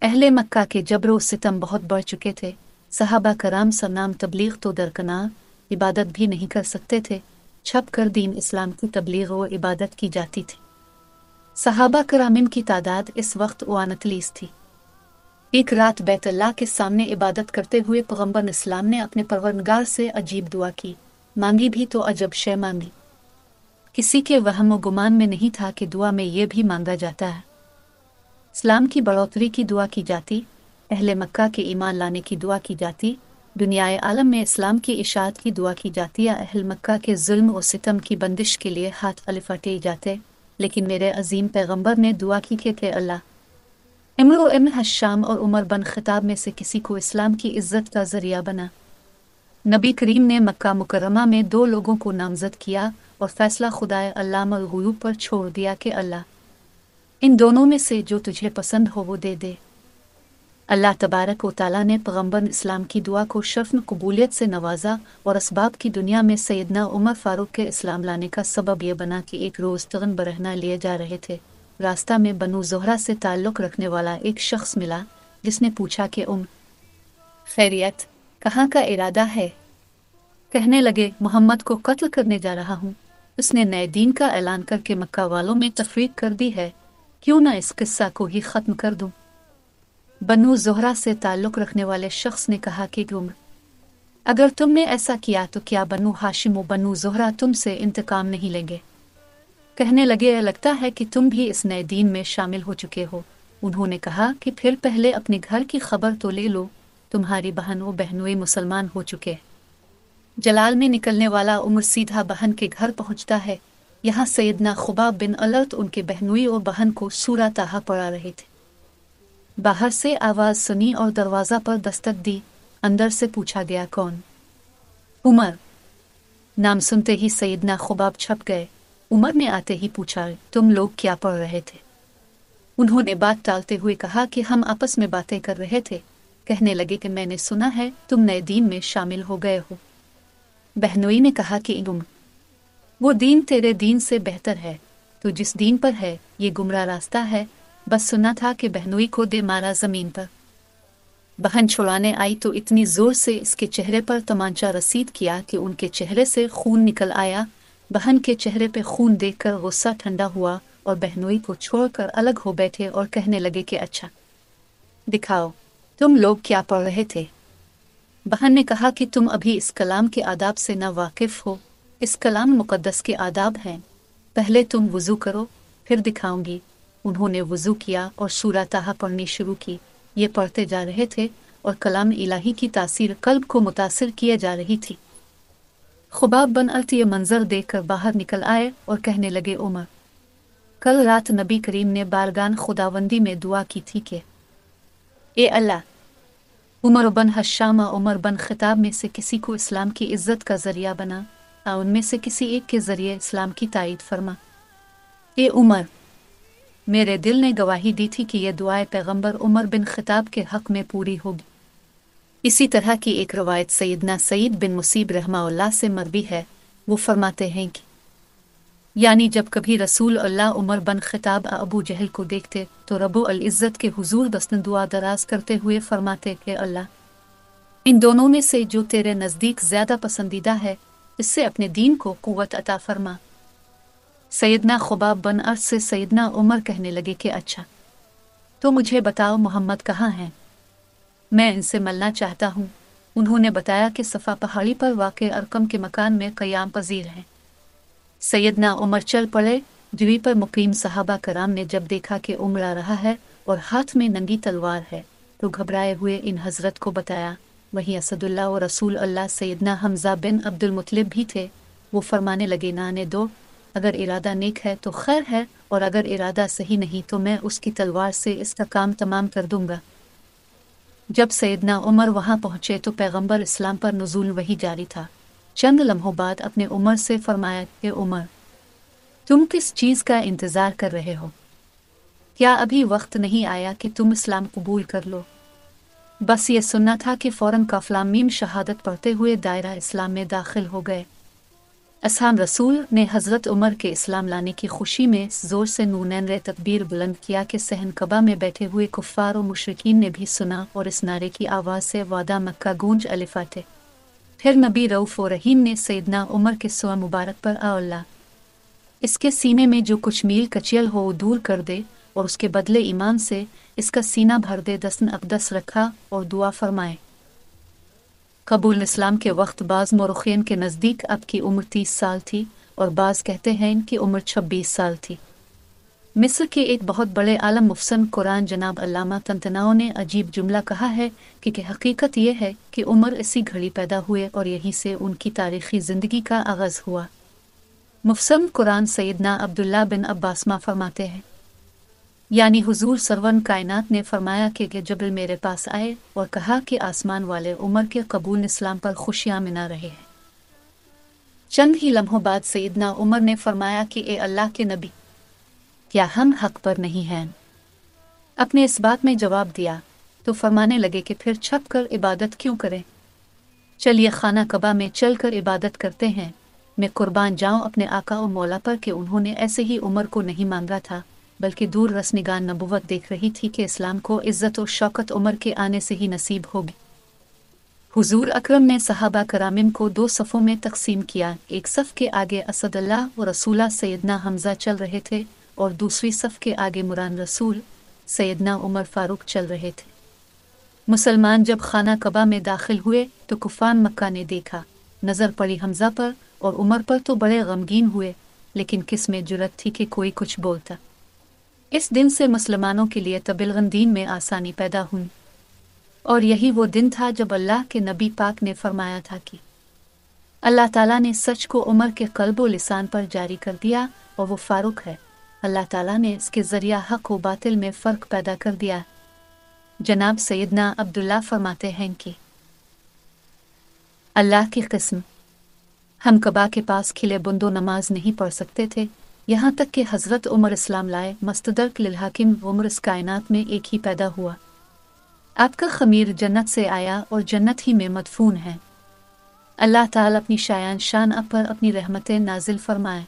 अहले मक्का के जबरो सितम बहुत बढ़ चुके थे। सहाबा कराम सरनाम तबलीग तो दरकनार, इबादत भी नहीं कर सकते थे। छप कर दीन इस्लाम की तबलीग और इबादत की जाती थी। सहाबा करामिन की तादाद इस वक्त 39 थी। एक रात बैतुल्लाह के सामने इबादत करते हुए पैगंबर इस्लाम ने अपने परवरदिगार से अजीब दुआ की। मांगी भी तो अजब शय मांगी। किसी के वहम व गुमान में नहीं था कि दुआ में ये भी मांगा जाता है। इस्लाम की बढ़ोतरी की दुआ की जाती, अहले मक्का के ईमान लाने की दुआ की जाती, दुनियाए आलम में इस्लाम की इशाअत की दुआ की जाती, या अहल मक्का के जुल्म और सितम की बंदिश के लिए हाथ अलिफाटे जाते। लेकिन मेरे अजीम पैगंबर ने दुआ की कि अल्लाह इमरो इब्न हश्शाम और उमर बन खिताब में से किसी को इस्लाम की इज्जत का जरिया बना। नबी करीम ने मक्का मुकर्रमा में 2 लोगों को नामजद किया और फैसला खुदाए अल्लामल गुयूब पर छोड़ दिया कि अल्लाह इन दोनों में से जो तुझे पसंद हो वो दे दे। अल्लाह तबारक व तआला ने पैगंबर इस्लाम की दुआ को शर्फ में कबूलियत से नवाजा और असबाब की दुनिया में सैयदना उमर फारूक के इस्लाम लाने का सबब यह बना कि एक रोज़ तगन बरहना लिए जा रहे थे। रास्ता में बनु ज़ोहरा से ताल्लुक़ रखने वाला एक शख्स मिला जिसने पूछा कि खैरियत, कहाँ का इरादा है? कहने लगे, मोहम्मद को कत्ल करने जा रहा हूँ। उसने नए दीन का ऐलान करके मक्का वालों में तफरीक कर दी है। क्यों ना इस किस्सा को ही ख़त्म कर दूँ? बनु ज़ोहरा से ताल्लुक़ रखने वाले शख्स ने कहा कि अगर तुमने ऐसा किया तो क्या बनु हाशिम व बनु ज़ोहरा तुमसे इंतकाम नहीं लेंगे? कहने लगे, लगता है कि तुम भी इस नए दीन में शामिल हो चुके हो। उन्होंने कहा कि फिर पहले अपने घर की खबर तो ले लो, तुम्हारी बहन व बहनोई मुसलमान हो चुके। जलाल में निकलने वाला उमर सीधा बहन के घर पहुंचता है। यहाँ सैयदना खुबाब बिन अलर्त उनके बहनोई और बहन को सूरा ताहा पढ़ा रहे थे। बाहर से आवाज़ सुनी और दरवाज़ा पर दस्तक दी। अंदर से पूछा गया, कौन? उमर। नाम सुनते ही सैयदना खुबाब छप गए। उमर ने आते ही पूछा, तुम लोग क्या पढ़ रहे थे? उन्होंने बात टालते हुए कहा कि हम आपस में बातें कर रहे थे। कहने लगे कि मैंने सुना है तुम नए दीन में शामिल हो गए हो। बहनोई ने कहा कि वो दीन तेरे दीन से बेहतर है। तो जिस दीन पर है ये गुमराह रास्ता है। बस सुना था कि बहनोई को दे मारा ज़मीन पर। बहन छुड़ाने आई तो इतनी ज़ोर से इसके चेहरे पर तमांचा रसीद किया कि उनके चेहरे से खून निकल आया। बहन के चेहरे पे खून देखकर गुस्सा ठंडा हुआ और बहनोई को छोड़कर अलग हो बैठे और कहने लगे कि अच्छा, दिखाओ तुम लोग क्या पढ़ रहे थे। बहन ने कहा कि तुम अभी इस कलाम के आदाब से ना वाकिफ़ हो। इस कलाम मुक़द्दस के आदाब हैं। पहले तुम वज़ू करो, फिर दिखाऊंगी। उन्होंने वज़ू किया और सूरा ताहा पढ़नी शुरू की। ये पढ़ते जा रहे थे और कलाम इलाही की तासीर कल्ब को मुतासिर किए जा रही थी। खुबाब बन अलत ये मंजर देखकर बाहर निकल आए और कहने लगे, उमर, कल रात नबी करीम ने बारगान खुदावंदी में दुआ की थी कि ए अल्लाह, उमर बन हश्शाम उमर बन खिताब में से किसी को इस्लाम की इज्जत का जरिया बना, उनमें से किसी एक के जरिए इस्लाम की तायीद फरमा। ए उमर, मेरे दिल ने गवाही दी थी कि यह दुआए पैगंबर उमर बिन खिताब के हक में पूरी होगी। इसी तरह की एक रवायत सैयदना सईद बिन मुसीब रहमाउल्लाह से मरवी है। वो फरमाते हैं कि यानी जब कभी रसूल अल्लाह उमर बन खिताब अबू जहल को देखते तो रब्बुल इज़्ज़त के हुजूर दस्तन दुआ दराज करते हुए फरमाते कि अल्लाह, इन दोनों में से जो तेरे नज़दीक ज़्यादा पसंदीदा है इससे अपने दीन को क़ुव्वत अता फरमा। सैयदना खुबाब बन अर्ज से सैयदना उमर कहने लगे कि अच्छा, तो मुझे बताओ मोहम्मद कहाँ हैं? मैं इनसे मिलना चाहता हूँ। उन्होंने बताया कि सफ़ा पहाड़ी पर वाक़े अरकम के मकान में क़याम पज़ीर हैं। सैयदना उमर चल पड़े। द्वी पर मुकीम सहाबा कराम ने जब देखा कि उमर आ रहा है और हाथ में नंगी तलवार है तो घबराए हुए इन हज़रत को बताया। वहीं असदुल्लाह और रसूल अल्लाह सैयदना हमज़ा बिन अब्दुल मुत्तलिब भी थे। वो फरमाने लगे, ना आने दो, अगर इरादा नेक है तो खैर है और अगर इरादा सही नहीं तो मैं उसकी तलवार से इसका काम तमाम कर दूंगा। जब सैयदना उमर वहां पहुंचे तो पैगंबर इस्लाम पर नुज़ूल वही जारी था। चंद लम्हों बाद अपने उमर से फरमाया कि उमर, तुम किस चीज़ का इंतज़ार कर रहे हो? क्या अभी वक्त नहीं आया कि तुम इस्लाम कबूल कर लो? बस ये सुनना था कि फ़ौरन काफ़िला मीम शहादत पढ़ते हुए दायरा इस्लाम में दाखिल हो गए। असहाब रसूल ने हज़रत उमर के इस्लाम लाने की खुशी में ज़ोर से नूनैन रे तकबीर बुलंद किया कि सहन कबा में बैठे हुए कुफ़ार और मुशरिकीन ने भी सुना और इस नारे की आवाज़ से वादा मक्का गूंज अलिफ़ाते। फिर नबी रऊफ़ और रहीम ने सैयदना उमर के सुआ मुबारक पर अल्लाह इसके सीने में जो कुछ मील कचियल हो दूर कर दे और उसके बदले ईमान से इसका सीना भर दे दस्तन अक़दस रखा और दुआ फरमाए। कबूल इस्लाम के वक्त बाज़ मौरख़ीन के नज़दीक अब की उम्र 30 साल थी और बाज़ कहते हैं इनकी उम्र 26 साल थी। मिस्र के एक बहुत बड़े आलम मुफ़स्सन कुरान जनाब अल्लामा तंतनाओ ने अजीब जुमला कहा है कि हकीकत यह है कि उमर इसी घड़ी पैदा हुए और यहीं से उनकी तारीख़ी ज़िंदगी का आगाज़ हुआ। मुफ़स्सन कुरान सैयदना अब्दुल्ला बिन अब्बास फरमाते हैं, यानी हुजूर सरवन कायनात ने फरमाया कि जबल मेरे पास आए और कहा कि आसमान वाले उमर के कबूल इस्लाम पर खुशियाँ मना रहे हैं। चंद ही लम्हों बाद सैयदना उमर ने फरमाया कि ए अल्लाह के नबी, क्या हम हक पर नहीं हैं? अपने इस बात में जवाब दिया तो फरमाने लगे कि फिर छप कर इबादत क्यों करें? चलिए खाना कबा में चल कर इबादत करते हैं। मैं कुर्बान जाऊं अपने आका और मौला पर कि उन्होंने ऐसे ही उमर को नहीं मांगा था, बल्कि दूर रसनिगान नबुवत देख रही थी कि इस्लाम को इज़्ज़त और शौकत उमर के आने से ही नसीब होगी। हुजूर अकरम ने सहाबा करामिन को 2 सफ़ों में तकसीम किया। एक सफ़ के आगे असदुल्लाह व रसूला सैयदना हमज़ा चल रहे थे और दूसरी सफ़ के आगे मुरान रसूल सैयदना उमर फ़ारूक चल रहे थे। मुसलमान जब खाना कबा में दाखिल हुए तो कुफ़ार मक्का ने देखा, नज़र पड़ी हमज़ा पर और उमर पर तो बड़े गमगीन हुए, लेकिन किस में जुर्रत थी कि कोई कुछ बोलता। इस दिन से मुसलमानों के लिए तबलीग दीन में आसानी पैदा हुई और यही वो दिन था जब अल्लाह के नबी पाक ने फरमाया था कि अल्लाह ताला ने सच को उमर के क़ल्ब व लिसान पर जारी कर दिया और वो फ़ारूक है। अल्लाह ताला ने इसके ज़रिया हक़ व बातिल में फ़र्क पैदा कर दिया। जनाब सैयदना अब्दुल्ला फरमाते हैं कि अल्लाह की कसम, हम कबा के पास खिले बुंदो नमाज नहीं पढ़ सकते थे, यहाँ तक कि हज़रत उमर इस्लाम लाए। मस्तदरक लिल हाकिम उमर इस कायनात में एक ही पैदा हुआ। आपका ख़मीर जन्नत से आया और जन्नत ही में मदफून है। अल्लाह ताला अपनी शायान शान आप पर अपनी रहमतें नाजिल फरमाए।